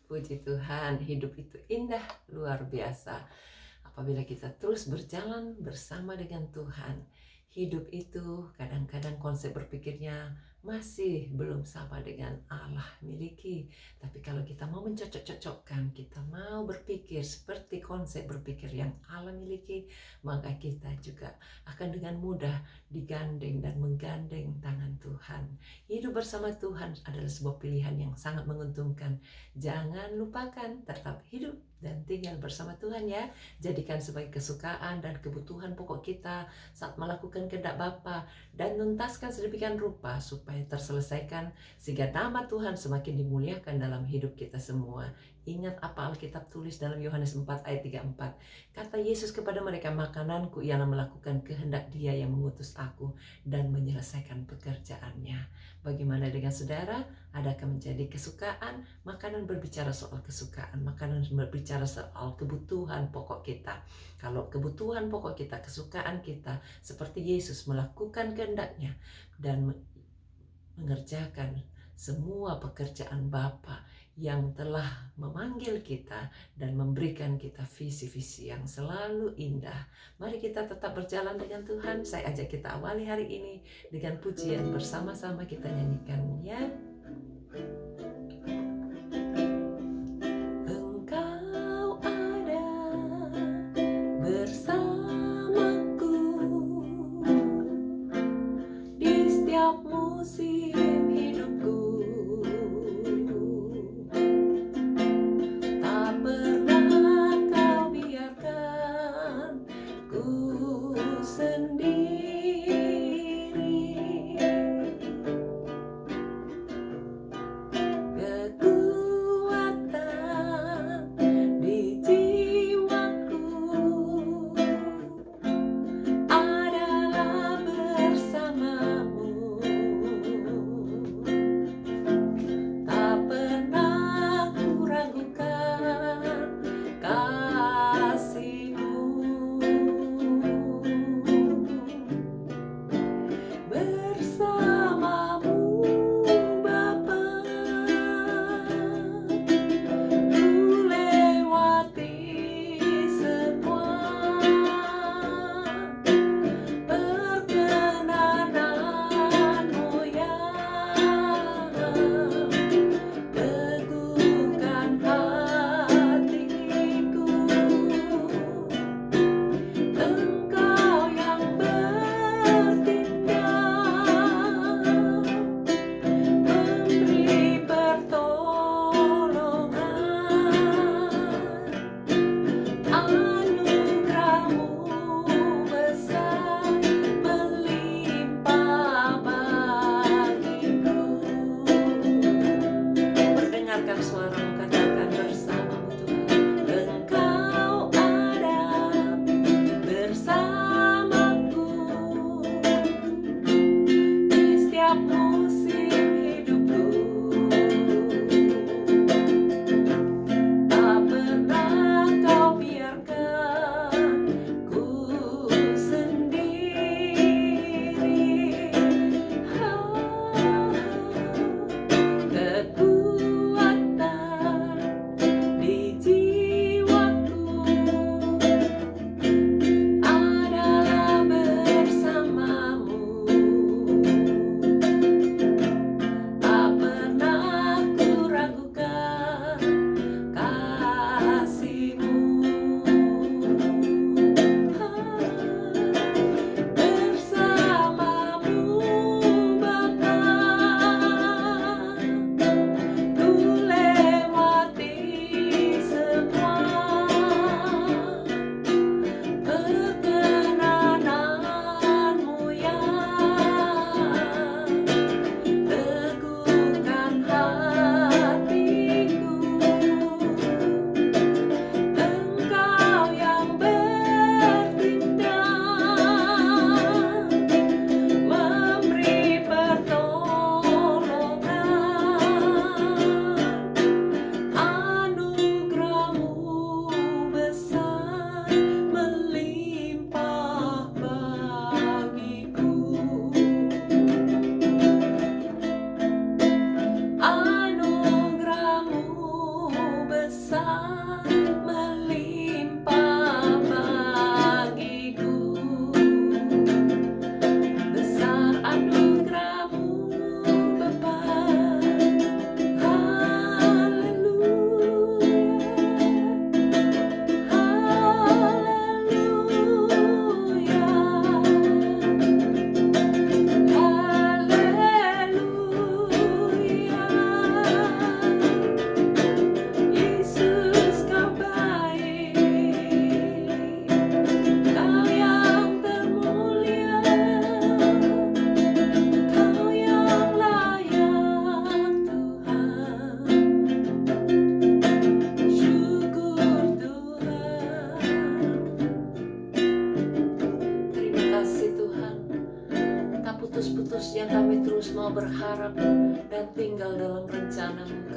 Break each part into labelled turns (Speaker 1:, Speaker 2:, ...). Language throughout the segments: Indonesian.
Speaker 1: Puji Tuhan, hidup itu indah, luar biasa. Apabila kita terus berjalan bersama dengan Tuhan, hidup itu kadang-kadang konsep berpikirnya masih belum sama dengan Allah miliki. Tapi kalau kita mau mencocok-cocokkan, kita mau berpikir seperti konsep berpikir yang Allah miliki, maka kita juga akan dengan mudah digandeng dan menggandeng tangan Tuhan. Hidup bersama Tuhan adalah sebuah pilihan yang sangat menguntungkan. Jangan lupakan tetap hidup dan tinggal bersama Tuhan ya. Jadikan sebagai kesukaan dan kebutuhan pokok kita saat melakukan kehendak Bapa, dan tuntaskan sedemikian rupa supaya terselesaikan sehingga nama Tuhan semakin dimuliakan dalam hidup kita semua. Ingat apa Alkitab tulis dalam Yohanes 4 ayat 34. Kata Yesus kepada mereka, makananku ialah melakukan kehendak Dia yang mengutus aku dan menyelesaikan pekerjaannya. Bagaimana dengan saudara? Adakah menjadi kesukaan? Makanan berbicara soal kesukaan, makanan berbicara soal kebutuhan pokok kita. Kalau kebutuhan pokok kita, kesukaan kita, seperti Yesus melakukan kehendaknya dan mengerjakan semua pekerjaan Bapa yang telah memanggil kita dan memberikan kita visi-visi yang selalu indah. Mari kita tetap berjalan dengan Tuhan. Saya ajak kita awali hari ini dengan pujian bersama-sama kita nyanyikan ya. Engkau ada bersamaku di setiap musim hidupku. Tak pernah kau biarkan ku sendiri.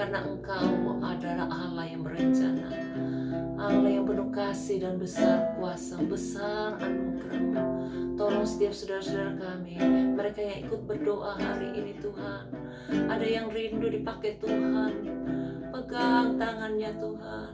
Speaker 1: karena Engkau adalah Allah yang berencana, Allah yang penuh kasih dan besar kuasa, besar anugerah-Mu. Tolong setiap saudara-saudara kami, mereka yang ikut berdoa hari ini Tuhan, ada yang rindu dipakai Tuhan, pegang tangannya Tuhan,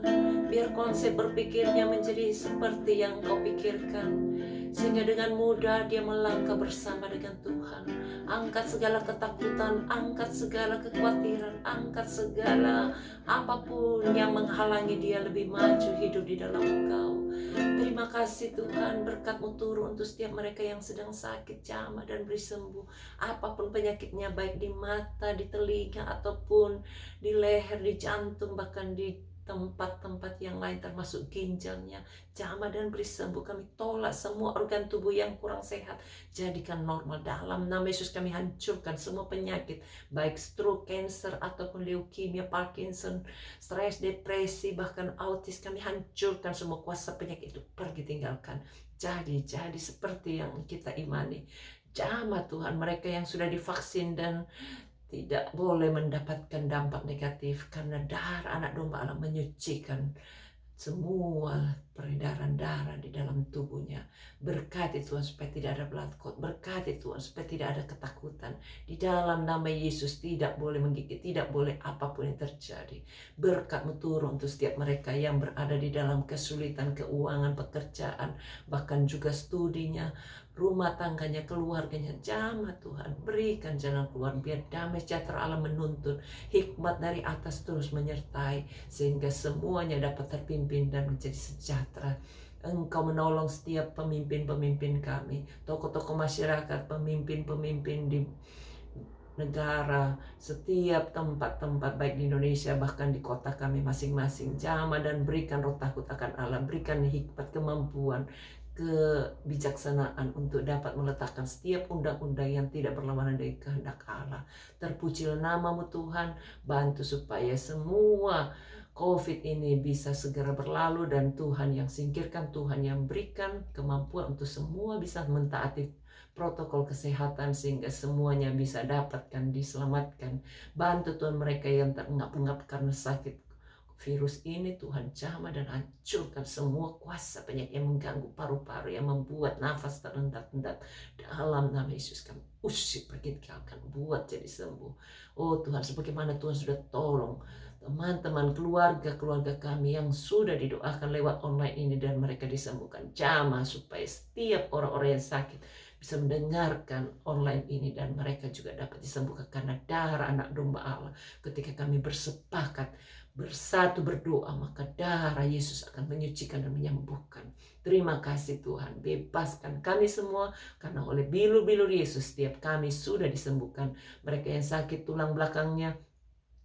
Speaker 1: biar konsep berpikirnya menjadi seperti yang Kau pikirkan, sehingga dengan mudah dia melangkah bersama dengan Tuhan. Angkat segala ketakutan, angkat segala kekhawatiran, angkat segala apapun yang menghalangi dia lebih maju hidup di dalam Engkau. Terima kasih Tuhan, berkat-Mu turun untuk setiap mereka yang sedang sakit, jamah dan beri sembuh. Apapun penyakitnya, baik di mata, di telinga, ataupun di leher, di jantung, bahkan di tempat-tempat yang lain termasuk ginjalnya, jamah dan beri sembuh. Kami tolak semua organ tubuh yang kurang sehat, jadikan normal. Dalam nama Yesus kami hancurkan semua penyakit, baik stroke, cancer, ataupun leukemia, Parkinson, stres, depresi, bahkan autis. Kami hancurkan semua kuasa penyakit itu, pergi tinggalkan. Jadi seperti yang kita imani. Jamah Tuhan, mereka yang sudah divaksin dan tidak boleh mendapatkan dampak negatif, karena darah anak domba Allah menyucikan semua peredaran darah di dalam tubuhnya. Berkati Tuhan supaya tidak ada blood clot, berkati Tuhan supaya tidak ada ketakutan. Di dalam nama Yesus tidak boleh menggigit, tidak boleh apapun yang terjadi. Berkat-Mu turun untuk setiap mereka yang berada di dalam kesulitan keuangan, pekerjaan, bahkan juga studinya, rumah tangganya, keluarganya. Jamah Tuhan, berikan jalan keluar, biar damai sejahtera Allah menuntun, hikmat dari atas terus menyertai, sehingga semuanya dapat terpimpin dan menjadi sejahtera. Engkau menolong setiap pemimpin-pemimpin kami, tokoh-tokoh masyarakat, pemimpin-pemimpin di negara, setiap tempat-tempat baik di Indonesia, bahkan di kota kami masing-masing. Jamah dan berikan roh takut akan Allah, berikan hikmat, kemampuan, kebijaksanaan untuk dapat meletakkan setiap undang-undang yang tidak berlawanan dengan kehendak Allah. Terpujilah nama-Mu Tuhan, bantu supaya semua COVID ini bisa segera berlalu, dan Tuhan yang singkirkan, Tuhan yang berikan kemampuan untuk semua bisa mentaati protokol kesehatan sehingga semuanya bisa dapatkan diselamatkan. Bantu Tuhan mereka yang terengap-engap karena sakit virus ini, Tuhan jamah dan hancurkan semua kuasa penyakit yang mengganggu paru-paru, yang membuat nafas terendat-endat. Dalam nama Yesus kami usir, pergi tinggalkan, buat jadi sembuh. Oh Tuhan, sebagaimana Tuhan sudah tolong teman-teman keluarga kami yang sudah didoakan lewat online ini dan mereka disembuhkan, jamah supaya setiap orang-orang yang sakit bisa mendengarkan online ini dan mereka juga dapat disembuhkan karena darah anak domba Allah. Ketika kami bersepakat bersatu berdoa, maka darah Yesus akan menyucikan dan menyembuhkan. Terima kasih Tuhan, bebaskan kami semua, karena oleh bilur-bilur Yesus setiap kami sudah disembuhkan. Mereka yang sakit tulang belakangnya,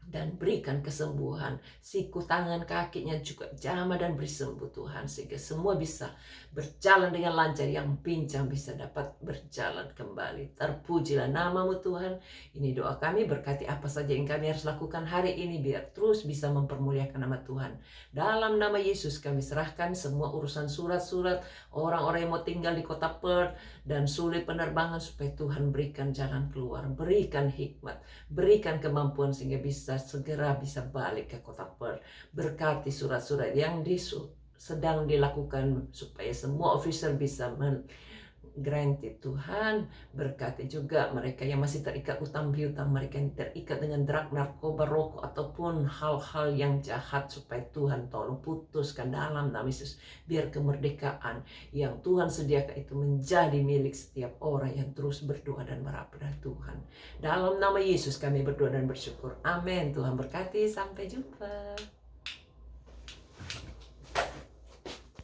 Speaker 1: dan berikan kesembuhan, siku, tangan, kakinya juga jamah dan beri sembuh Tuhan, sehingga semua bisa berjalan dengan lancar, yang pincang bisa dapat berjalan kembali. Terpujilah nama-Mu Tuhan. Ini doa kami, berkati apa saja yang kami harus lakukan hari ini biar terus bisa mempermuliakan nama Tuhan. Dalam nama Yesus kami serahkan semua urusan surat-surat orang-orang yang mau tinggal di kota Perth dan sulit penerbangan, supaya Tuhan berikan jalan keluar, berikan hikmat, berikan kemampuan sehingga segera bisa balik ke kota Perth. Berkati surat-surat yang sedang dilakukan supaya semua official bisa granted Tuhan. Berkati juga mereka yang masih terikat utang piutang, mereka yang terikat dengan drug, narkoba, rokok, ataupun hal-hal yang jahat, supaya Tuhan tolong putuskan dalam nama Yesus, biar kemerdekaan yang Tuhan sediakan itu menjadi milik setiap orang yang terus berdoa dan berharap pada Tuhan. Dalam nama Yesus kami berdoa dan bersyukur. Amin. Tuhan berkati. Sampai jumpa.